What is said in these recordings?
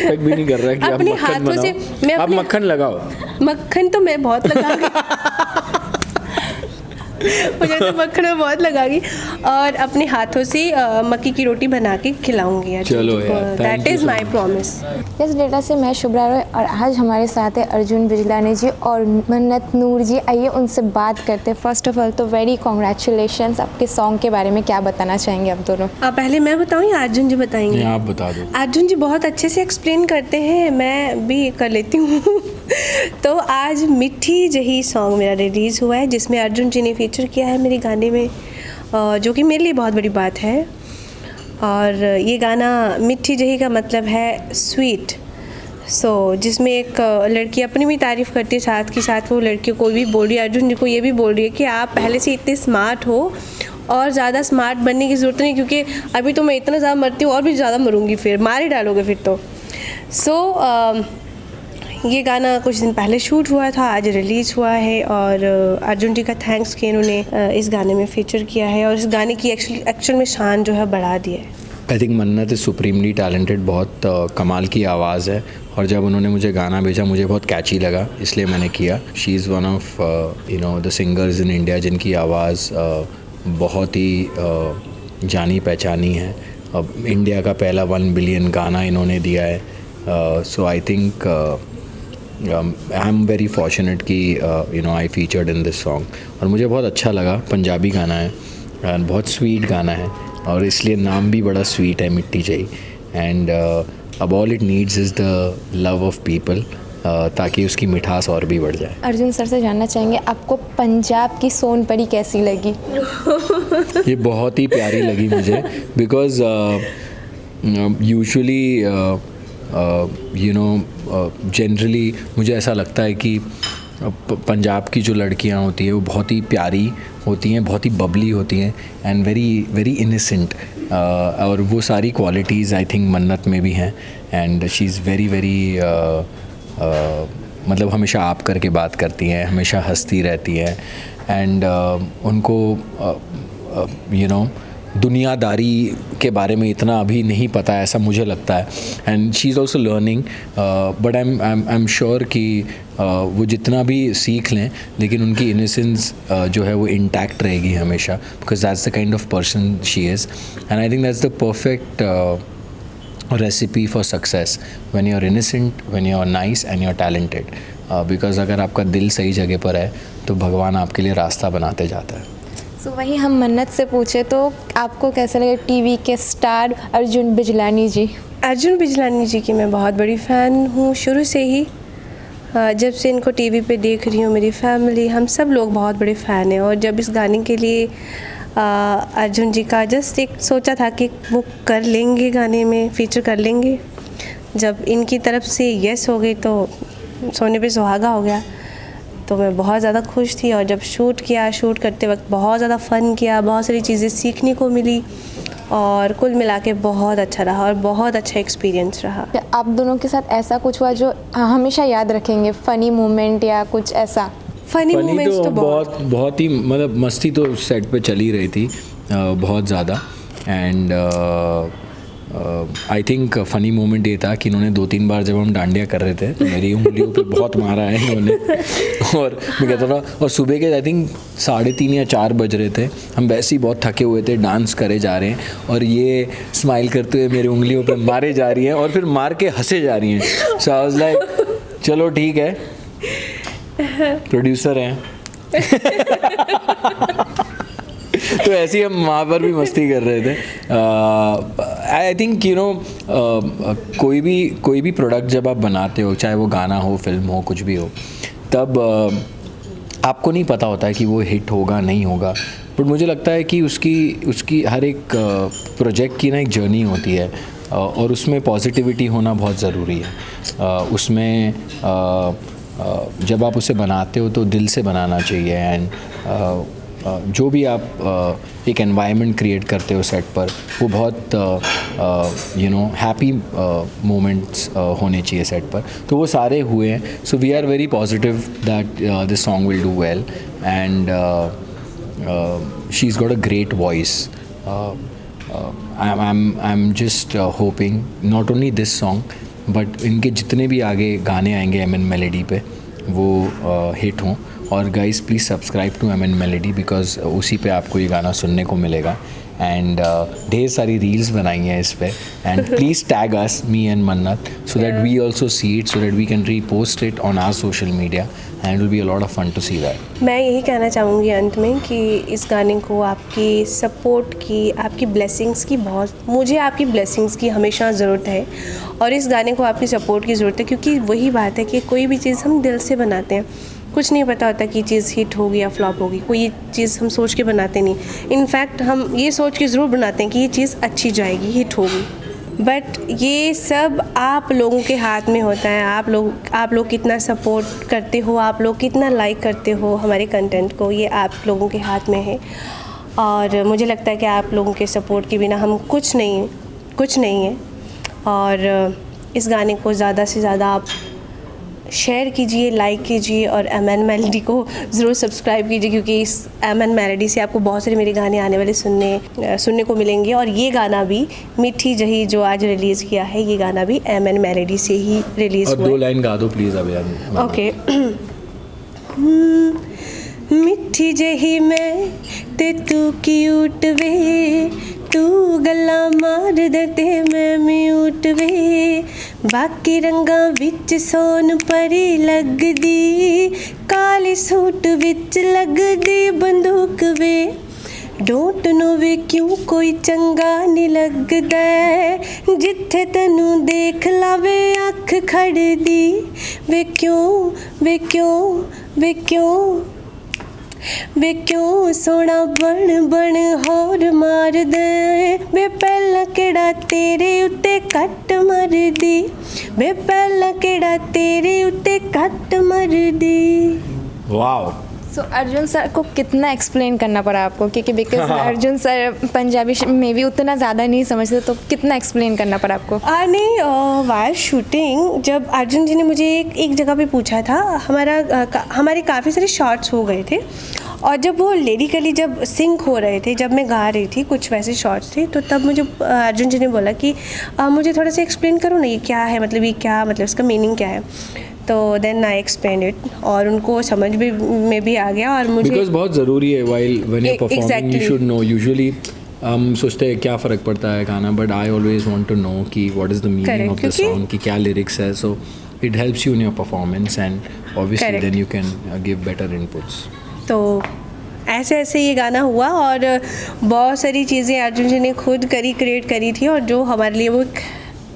Expect भी नहीं कर रहा कि आप अपने मक्खन हाथों से बनाओ, आप मक्खन लगाओ। मक्खन तो मैं बहुत लगाऊंगी मुझे तो मक्खन में बहुत लगागी और अपने हाथों से मक्की की रोटी बना के खिलाऊंगी यार। चलो यार, दैट इज़ माई प्रॉमिस। इस डेटा से मैं शुभ्रा रॉय और आज हमारे साथ है अर्जुन बिजलानी जी और मन्नत नूर जी। आइए उनसे बात करते हैं। फर्स्ट ऑफ ऑल तो वेरी कॉन्ग्रेचुलेशंस। आपके सॉन्ग के बारे में क्या बताना चाहेंगे आप दोनों? पहले मैं बताऊँ या अर्जुन जी बताएंगे? आप बता दो। अर्जुन जी बहुत अच्छे से एक्सप्लेन करते हैं, मैं भी कर लेती हूँ तो आज मिट्टी जही सॉन्ग मेरा रिलीज़ हुआ है जिसमें अर्जुन जी ने फीचर किया है मेरे गाने में, जो कि मेरे लिए बहुत बड़ी बात है। और ये गाना मिट्टी जही का मतलब है स्वीट। जिसमें एक लड़की अपनी भी तारीफ़ करती है, साथ के साथ वो लड़की को भी बोल रही है, अर्जुन जी को ये भी बोल रही है कि आप पहले से इतने स्मार्ट हो और ज़्यादा स्मार्ट बनने की ज़रूरत नहीं, क्योंकि अभी तो मैं इतना ज़्यादा मरती हूँ और भी ज़्यादा मरूंगी, फिर मार ही डालोगे फिर तो। ये गाना कुछ दिन पहले शूट हुआ था, आज रिलीज़ हुआ है और अर्जुन जी का थैंक्स कि इन्होंने इस गाने में फीचर किया है और इस गाने की एक्चुअल में शान जो है बढ़ा दी है। आई थिंक मन्नत इज़ सुप्रीमली टैलेंटेड, बहुत कमाल की आवाज़ है और जब उन्होंने मुझे गाना भेजा मुझे बहुत कैची लगा, इसलिए मैंने किया। She is one of the singers in India जिनकी आवाज़ बहुत ही जानी पहचानी है। अब इंडिया का पहला 1 बिलियन गाना इन्होंने दिया है। So I think I am very fortunate कि I featured in this song और मुझे बहुत अच्छा लगा। पंजाबी गाना है और बहुत स्वीट गाना है और इसलिए नाम भी बड़ा स्वीट है, मिट्टी जही। एंड अब all it needs is the love of people, ताकि उसकी मिठास और भी बढ़ जाए। अर्जुन सर से जानना चाहेंगे आपको पंजाब की सोनपरी कैसी लगी? ये बहुत ही प्यारी लगी मुझे, बिकॉज यूजुअली जनरली मुझे ऐसा लगता है कि पंजाब की जो लड़कियां होती हैं वो बहुत ही प्यारी होती हैं, बहुत ही बबली होती हैं एंड वेरी वेरी इनोसेंट, और वो सारी क्वालिटीज़ आई थिंक मन्नत में भी हैं। And she is very very मतलब हमेशा आप करके बात करती हैं, हमेशा हंसती रहती हैं एंड उनको दुनियादारी के बारे में इतना अभी नहीं पता है, ऐसा मुझे लगता है। And she is also learning, but I am sure कि वो जितना भी सीख लें लेकिन उनकी इनोसेंस जो है वो इंटैक्ट रहेगी हमेशा, because that's the kind of person she is. And I think that's the perfect recipe for success when you're innocent, when you're nice and you're talented, because अगर आपका दिल सही जगह पर है तो भगवान आपके लिए रास्ता बनाते जाता है। वही हम मन्नत से पूछे तो आपको कैसे लगे टीवी के स्टार अर्जुन बिजलानी जी? अर्जुन बिजलानी जी की मैं बहुत बड़ी फ़ैन हूँ शुरू से ही, जब से इनको टीवी पे देख रही हूँ। मेरी फैमिली, हम सब लोग बहुत बड़े फ़ैन हैं और जब इस गाने के लिए अर्जुन जी का जस्ट एक सोचा था कि वो कर लेंगे, गाने में फीचर कर लेंगे, जब इनकी तरफ से यस हो गई तो सोने पे सुहागा हो गया। तो मैं बहुत ज़्यादा खुश थी और जब शूट करते वक्त बहुत ज़्यादा फ़न किया, बहुत सारी चीज़ें सीखने को मिली और कुल मिला के बहुत अच्छा रहा और बहुत अच्छा एक्सपीरियंस रहा। आप दोनों के साथ ऐसा कुछ हुआ जो हमेशा याद रखेंगे, फ़नी मोमेंट या कुछ ऐसा? फ़नी मोमेंट्स तो बहुत ही मतलब मस्ती तो सेट पे चली रही थी बहुत ज़्यादा। And I think funny moment ये था कि इन्होंने 2-3 बार जब हम डांडिया कर रहे थे तो मेरी उंगलियों पे बहुत मारा है इन्होंने और मैं कहता था, और सुबह के आई थिंक 3:30 या 4 बज रहे थे, हम वैसे ही बहुत थके हुए थे, डांस करे जा रहे हैं और ये स्माइल करते हुए मेरी उंगलियों पे मारे जा रही हैं और फिर मार के हंसे जा रही हैं। सो आई वाज लाइक चलो ठीक है, प्रोड्यूसर हैं तो ऐसे ही हम वहाँ पर भी मस्ती कर रहे थे। आई थिंक कोई भी प्रोडक्ट जब आप बनाते हो, चाहे वो गाना हो, फिल्म हो, कुछ भी हो, तब आपको नहीं पता होता है कि वो हिट होगा नहीं होगा, बट मुझे लगता है कि उसकी हर एक प्रोजेक्ट की ना एक जर्नी होती है और उसमें पॉजिटिविटी होना बहुत ज़रूरी है। उसमें जब आप उसे बनाते हो तो दिल से बनाना चाहिए एंड जो भी आप एक एनवायरनमेंट क्रिएट करते हो सेट पर, वो बहुत हैप्पी मोमेंट्स होने चाहिए सेट पर, तो वो सारे हुए हैं। So we are very positive that this song will do well and she is got a great voice. I'm just hoping not only this song but इनके जितने भी आगे गाने आएंगे एम एन मेलेडी पे वो हिट हों। और guys please subscribe to M N melody because उसी पे आपको ये गाना सुनने को मिलेगा। एंड ढेर सारी रील्स बनाई हैं इस पे and please tag us, me and Mannat, so that we also see it, so that we can repost it on our social media and it will be a lot of fun to see that. मैं यही कहना चाहूँगी अंत में कि इस गाने को आपकी सपोर्ट की, आपकी ब्लेसिंग्स की, मुझे आपकी ब्लेसिंग्स की हमेशा ज़रूरत है और इस गाने को आपकी सपोर्ट की ज़रूरत है, क्योंकि वही बात है कि कोई भी चीज़ हम दिल से बनाते हैं, कुछ नहीं पता होता कि चीज़ हिट होगी या फ्लॉप होगी, कोई चीज़ हम सोच के बनाते नहीं। इनफैक्ट हम ये सोच के ज़रूर बनाते हैं कि ये चीज़ अच्छी जाएगी, हिट होगी, बट ये सब आप लोगों के हाथ में होता है। आप लोग कितना सपोर्ट करते हो, आप लोग कितना लाइक करते हो हमारे कंटेंट को, ये आप लोगों के हाथ में है। और मुझे लगता है कि आप लोगों के सपोर्ट के बिना हम कुछ नहीं है। और इस गाने को ज़्यादा से ज़्यादा आप शेयर कीजिए, लाइक कीजिए और एम एन मेलेडी को ज़रूर सब्सक्राइब कीजिए, क्योंकि इस एम एन मेलेडी से आपको बहुत सारे मेरे गाने आने वाले सुनने को मिलेंगे। और ये गाना भी मिठी जही जो आज रिलीज़ किया है, ये गाना भी एम एन मेलेडी से ही रिलीज़ हुआ है। 2 लाइन गा दो प्लीज़ अब यार। ओके। मिठी जही मैं ते तू क्यूट वे, तू गल्ला मार दे ते मैं म्यूट वे, बाकी रंगा विच सोन परी लगदी, काले सूट विच लगदी बंदूक वे, डोंट नो वे क्यों कोई चंगा नहीं लगदा, जिथे तैनू देख लावे अख खड़दी, वे क्यों वे क्यों वे क्यों वे क्यों सोना बन बन होर मार दे, वे पहला केड़ा तेरे उत्ते कट मर दी, वे पहला केड़ा तेरे उत्ते कट मर दी। वाओ। सो अर्जुन सर को कितना एक्सप्लेन करना पड़ा आपको, क्योंकि बिकॉज अर्जुन सर पंजाबी में भी उतना ज़्यादा नहीं समझते, तो कितना एक्सप्लेन करना पड़ा आपको? नहीं, वाइल शूटिंग जब अर्जुन जी ने मुझे एक जगह पे पूछा था, हमारे काफ़ी सारे शॉट्स हो गए थे और जब वो लिरिकली जब सिंक हो रहे थे, जब मैं गा रही थी, कुछ वैसे शॉट्स थे, तो तब मुझे अर्जुन जी ने बोला कि मुझे थोड़ा सा एक्सप्लेन करो ना, ये क्या है, मतलब ये क्या, मतलब इसका मीनिंग क्या है। तो देन आई एक्सप्लेन इट और उनको समझ में भी आ गया। और मुझे बिकॉज बहुत ज़रूरी है while when you performing you should know. Usually हम सोचते हैं क्या फ़र्क पड़ता है गाना, but I always want to know कि what is the meaning of the song, कि क्या लिरिक्स है। So it helps you in your performance and obviously then you can give better inputs. तो ऐसे ये गाना हुआ और बहुत सारी चीज़ें अर्जुन जी ने खुद क्रिएट करी थी और जो हमारे लिए वो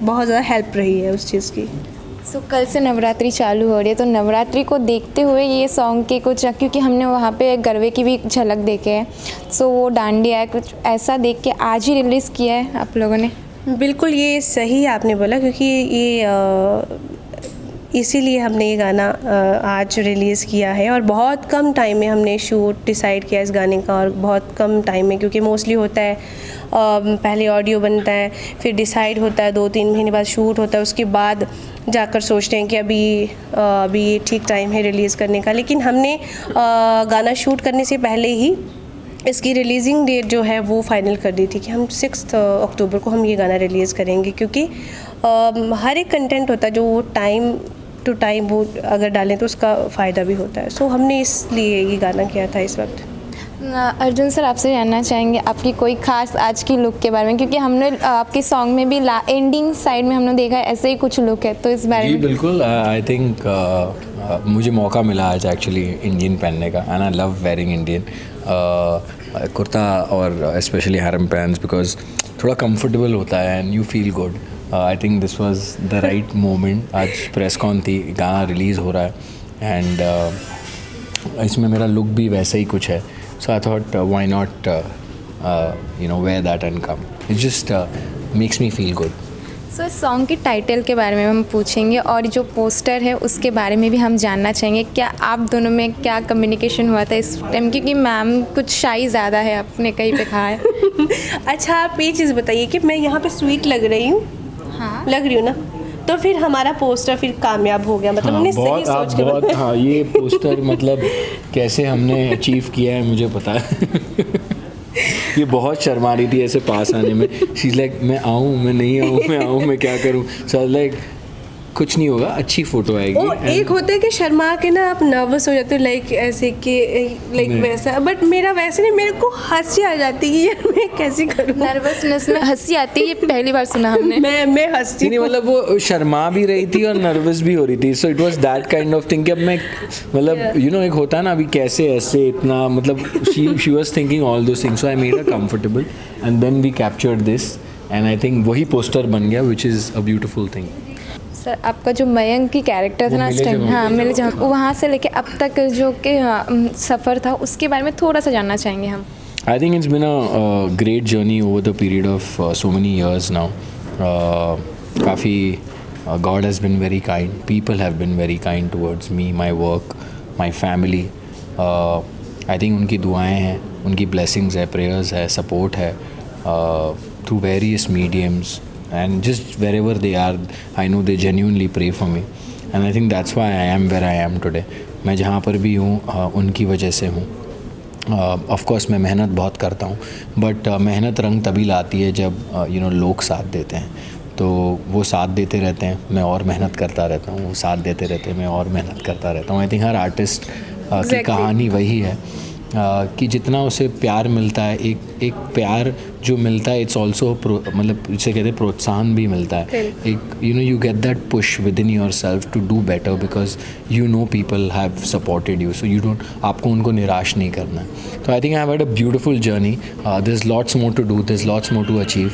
बहुत ज़्यादा हेल्प रही है उस चीज़ की। सो कल से नवरात्रि चालू हो रही है, तो नवरात्रि को देखते हुए ये सॉन्ग के कुछ, क्योंकि हमने वहाँ पे गरबे की भी झलक देखे है, सो वो डांडिया है, कुछ ऐसा देख के आज ही रिलीज़ किया है आप लोगों ने? बिल्कुल, ये सही आपने बोला, क्योंकि ये इसीलिए हमने ये गाना आज रिलीज़ किया है और बहुत कम टाइम में हमने शूट डिसाइड किया इस गाने का, और बहुत कम टाइम में, क्योंकि मोस्टली होता है पहले ऑडियो बनता है, फिर डिसाइड होता है, 2-3 महीने बाद शूट होता है, उसके बाद जाकर सोचते हैं कि अभी ठीक टाइम है रिलीज़ करने का। लेकिन हमने गाना शूट करने से पहले ही इसकी रिलीजिंग डेट जो है वो फाइनल कर दी थी कि हम 6 अक्टूबर को हम ये गाना रिलीज़ करेंगे, क्योंकि हर एक कंटेंट होता है जो टाइम टू टाइम वो अगर डालें तो उसका फ़ायदा भी होता है। सो हमने इसलिए ये गाना किया था इस वक्त। अर्जुन सर, आपसे जानना चाहेंगे आपकी कोई खास आज की लुक के बारे में, क्योंकि हमने आपके सॉन्ग में भी एंडिंग साइड में हमने देखा है ऐसे ही कुछ लुक है, तो इस बारे में? जी बिल्कुल, आई थिंक मुझे मौका मिला आज एक्चुअली इंडियन पहनने का, and I love wearing Indian kurta और स्पेशली हैरम पैंट्स, बिकॉज थोड़ा कंफर्टेबल होता है and you feel good. I think this was the right moment. आज प्रेस कॉन थी, गाना रिलीज़ हो रहा है एंड इसमें मेरा लुक भी वैसा ही कुछ है, so I thought why not wear that and come. It just makes me feel good. सो इस सॉन्ग की टाइटल के बारे में हम पूछेंगे और जो पोस्टर है उसके बारे में भी हम जानना चाहेंगे, क्या आप दोनों में क्या कम्युनिकेशन हुआ था इस टाइम, क्योंकि मैम कुछ शाई ज़्यादा है, आपने कहीं पे कहा है। अच्छा, आप ये चीज़ बताइए कि मैं यहाँ पे स्वीट लग रही हूँ? हाँ, लग रही हूँ ना, तो फिर हमारा पोस्टर फिर कामयाब हो गया, मतलब हमने सही सोच के बहुत हाँ, ये पोस्टर मतलब कैसे हमने अचीव किया है मुझे पता है। ये बहुत शर्मा रही थी ऐसे पास आने में, शी लाइक मैं आऊँ, मैं नहीं आऊँ, मैं आऊँ, मैं क्या करूँ। सो लाइक कुछ नहीं होगा, अच्छी फोटो आएगी। वो एक होता है कि शर्मा के ना आप नर्वस हो जाते हो, लाइक ऐसे कि लाइक वैसा, बट मेरा वैसे नहीं, मेरे को हंसी आ जाती है कि यार मैं कैसे करूँ। नर्वसनेस में हंसी आती है, ये पहली बार सुना हमने। मैं हंसती नहीं, मतलब वो शर्मा भी रही थी और नर्वस भी हो रही थी, so it was that kind of thing कि अब मैं मतलब यू नो एक होता है ना अभी कैसे ऐसे इतना मतलब she was thinking all those things, so I made her comfortable and then we captured this and I think वही पोस्टर बन गया, which is a beautiful thing. Sir आपका जो मयंक की कैरेक्टर था ना इस टाइम, हाँ मिले जहाँ, वहाँ से लेके अब तक जो कि सफ़र था उसके बारे में थोड़ा सा जानना चाहेंगे हम। I think it's been a great journey over the period of so many years now. काफ़ी God has been very kind. People have been very kind towards me, my work, my family. I think उनकी दुआएं हैं, उनकी blessings है, prayers है, support है through various mediums and just wherever they are, I know they genuinely pray for me. And I think that's why I am where I am today. मैं जहाँ पर भी हूँ उनकी वजह से हूँ। ऑफ कोर्स मैं मेहनत बहुत करता हूँ, बट मेहनत रंग तभी लाती है जब यू नो लोग साथ देते हैं। तो वो साथ देते रहते हैं, मैं और मेहनत करता रहता हूँ, वो साथ देते रहते हैं, मैं और मेहनत करता रहता हूँ। आई थिंक हर आर्टिस्ट की कहानी वही है कि जितना उसे प्यार मिलता है, एक प्यार जो मिलता है, इट्स ऑल्सो मतलब इसे कहते हैं प्रोत्साहन भी मिलता है। एक you know you get that push within yourself to do better because you know people have supported you, so you don't, आपको उनको निराश नहीं करना है। तो I think I have had a beautiful journey, there is lots more to do, there is lots more to achieve,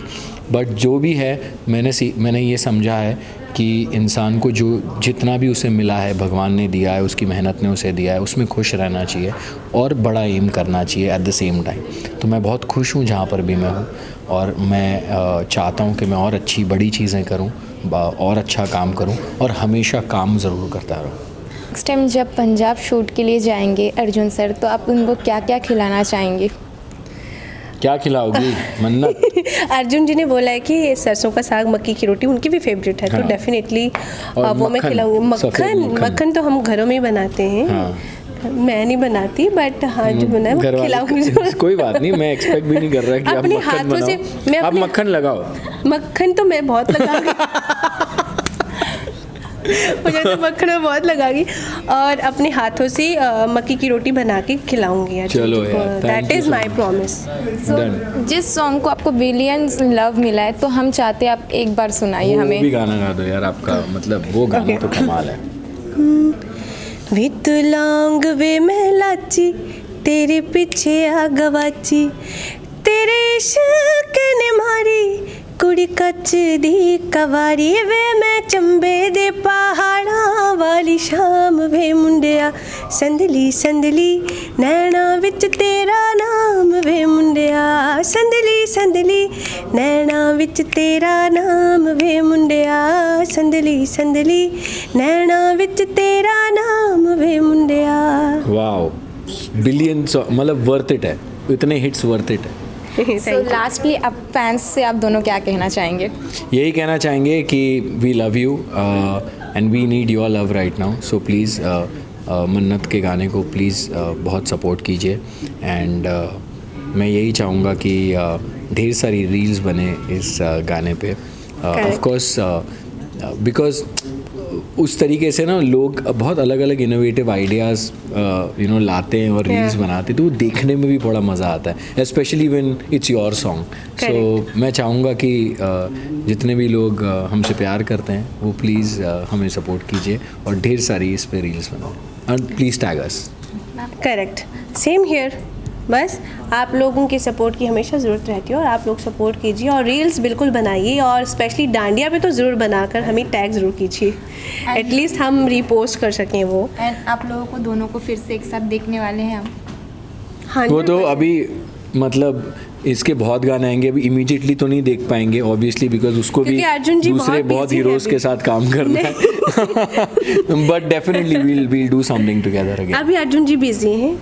but जो भी है मैंने ये समझा है कि इंसान को जो जितना भी उसे मिला है, भगवान ने दिया है, उसकी मेहनत ने उसे दिया है, उसमें खुश रहना चाहिए और बड़ा एम करना चाहिए एट द सेम टाइम। तो मैं बहुत खुश हूँ जहाँ पर भी मैं हूँ और मैं चाहता हूँ कि मैं और अच्छी बड़ी चीज़ें करूँ और अच्छा काम करूँ और हमेशा काम ज़रूर करता रहूँ। नेक्स्ट टाइम जब पंजाब शूट के लिए जाएंगे अर्जुन सर, तो आप उनको क्या क्या खिलाना चाहेंगे? क्या खिलाओगी मन्नत? अर्जुन जी ने बोला है कि सरसों का साग, मक्की की रोटी उनकी भी फेवरेट है, तो डेफिनेटली वो मैं खिलाऊंगी। मक्खन तो हम घरों में ही बनाते हैं। हाँ। मैं नहीं बनाती, बट हाँ जो बना है वो खिलाऊंगी। कोई बात नहीं, मैं एक्सपेक्ट भी नहीं कर रहा कि अपने आप मक्खन हाथों से मैं आप मक्खन लगाओ। मक्खन तो मैं बहुत लगाऊंगी मुझे तो मक्खन में बहुत लगागी और अपने हाथों से मक्की की रोटी बना के खिलाऊंगी। चलो यार, दैट इज़ माई प्रॉमिस। जिस सॉन्ग को आपको बिलियंस लव मिला है, तो हम चाहते हैं आप एक बार सुनाइए हमें। वो भी गाना गा दो यार आपका, मतलब वो गाना तो कमाल है। वे तू लौंग वे मैं लाची, तेरे पीछे आ गवाची, तेरे इश्क ने मारी कुड़ी कच दी कवारी, वे मैं चंबे दे पहाड़ा वाली शाम, वे मुंडिया संदली संदली नैना विच तेरा नाम, वे मुंडिया संदली संदली नैना विच तेरा नाम, वे मुंडिया संदली संदली नैना विच तेरा नाम, वे मुंडिया। वाओ, बिलियंस, मतलब वर्थ इट है, इतने हिट्स वर्थ इट है। सो लास्टली आप फैंस से आप दोनों क्या कहना चाहेंगे? यही कहना चाहेंगे कि we love you and we need your love right now, so please Mannat के गाने को प्लीज़ बहुत सपोर्ट कीजिए एंड मैं यही चाहूँगा कि ढेर सारी रील्स बने इस गाने पे, ऑफ कोर्स बिकॉज उस तरीके से ना लोग बहुत अलग अलग इनोवेटिव आइडियाज़ यू नो लाते हैं और रील्स बनाते हैं, तो वो देखने में भी बड़ा मज़ा आता है, specially when it's your song. So मैं चाहूँगा कि जितने भी लोग हमसे प्यार करते हैं वो प्लीज़ हमें सपोर्ट कीजिए और ढेर सारी इस पे रील्स बनाएं and please tag us. Correct, same here. बस आप लोगों की सपोर्ट की हमेशा ज़रूरत रहती है और आप लोग सपोर्ट कीजिए और रील्स बिल्कुल बनाइए और स्पेशली डांडिया पे तो ज़रूर बनाकर हमें टैग ज़रूर कीजिए, एटलीस्ट हम रीपोस्ट कर सकें वो। एंड आप लोगों को दोनों को फिर से एक साथ देखने वाले हैं हम। हाँ, वो तो अभी मतलब इसके बहुत गाने आएंगे, अभी इमीडिएटली तो नहीं देख पाएंगे ऑब्वियसली, बिकॉज उसको भी दूसरे बहुत हीरोज़ के साथ काम करना है, but definitely we'll do something together again। अभी अर्जुन जी बिजी हैं।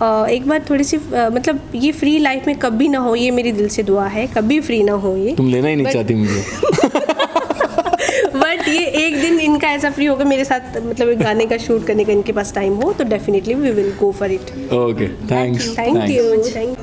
एक बार थोड़ी सी मतलब ये फ्री लाइफ में कभी ना हो, ये मेरी दिल से दुआ है, कभी फ्री ना हो ये। तुम लेना ही नहीं चाहती मुझे बट ये एक दिन इनका ऐसा फ्री होगा मेरे साथ, मतलब एक गाने का शूट करने का इनके पास टाइम हो, तो definitely we will go for it. Okay, thanks. Thank you.